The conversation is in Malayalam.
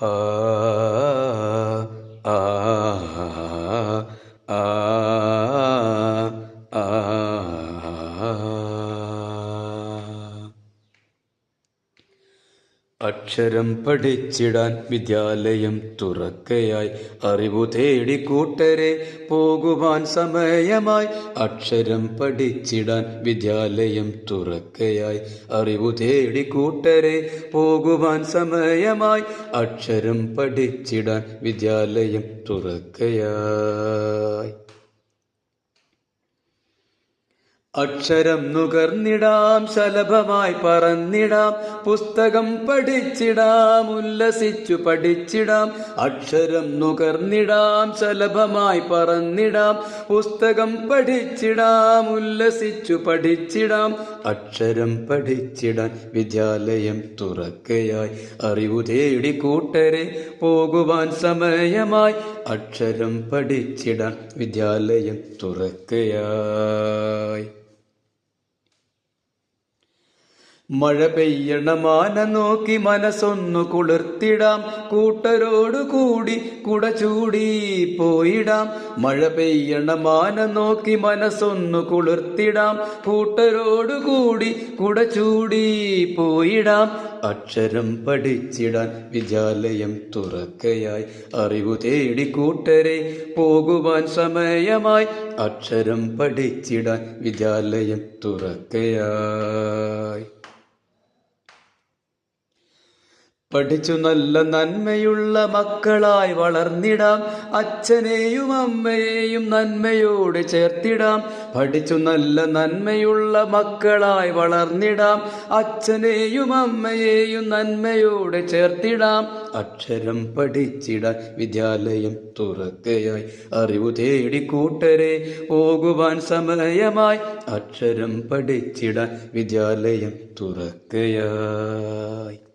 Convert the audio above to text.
ആ ആ ആ ആ അക്ഷരം പഠിച്ചിടാൻ വിദ്യാലയം തുറക്കയായി, അറിവു തേടി കൂട്ടരെ പോകുവാൻ സമയമായി. അക്ഷരം പഠിച്ചിടാൻ വിദ്യാലയം തുറക്കയായി, അറിവു തേടി കൂട്ടരെ പോകുവാൻ സമയമായി. അക്ഷരം പഠിച്ചിടാൻ വിദ്യാലയം തുറക്കയായി. അക്ഷരം നുകർന്നിടാം, ശലഭമായി പറന്നിടാം, പുസ്തകം പഠിച്ചിടാം, ഉല്ലസിച്ചു പഠിച്ചിടാം. അക്ഷരം നുകർന്നിടാം, ശലഭമായി പറന്നിടാം, പുസ്തകം പഠിച്ചിടാം, ഉല്ലസിച്ചു പഠിച്ചിടാം. അക്ഷരം പഠിച്ചിടാൻ വിദ്യാലയം തുറക്കയായി, അറിവു തേടി കൂട്ടരെ പോകുവാൻ സമയമായി. അക്ഷരം പഠിച്ചിടാൻ വിദ്യാലയം തുറക്കയായി. മഴ പെയ്യണ മാന നോക്കി മനസ്സൊന്നു കുളിർത്തിടാം, കൂട്ടരോടു കൂടി കുട ചൂടി പോയിടാം. മഴ പെയ്യണ മാന നോക്കി മനസ്സൊന്നു കുളിർത്തിടാം, കൂട്ടരോടു കൂടി കുട ചൂടി പോയിടാം. അക്ഷരം പഠിച്ചിടാൻ വിദ്യാലയം തുറക്കയായി, അറിവു തേടി കൂട്ടരെ പോകുവാൻ സമയമായി. അക്ഷരം പഠിച്ചിടാൻ വിദ്യാലയം തുറക്കയായി. പഠിച്ചു നല്ല നന്മയുള്ള മക്കളായി വളർന്നിടാം, അച്ഛനെയും അമ്മയെയും നന്മയോട് ചേർത്തിടാം. പഠിച്ചു നല്ല നന്മയുള്ള മക്കളായി വളർന്നിടാം, അച്ഛനെയും അമ്മയെയും നന്മയോട് ചേർത്തിടാം. അക്ഷരം പഠിച്ചിടാൻ വിദ്യാലയം തുറക്കയായി, അറിവു തേടി കൂട്ടരെ പോകുവാൻ സമയമായി. അക്ഷരം പഠിച്ചിടാൻ വിദ്യാലയം തുറക്കയായി.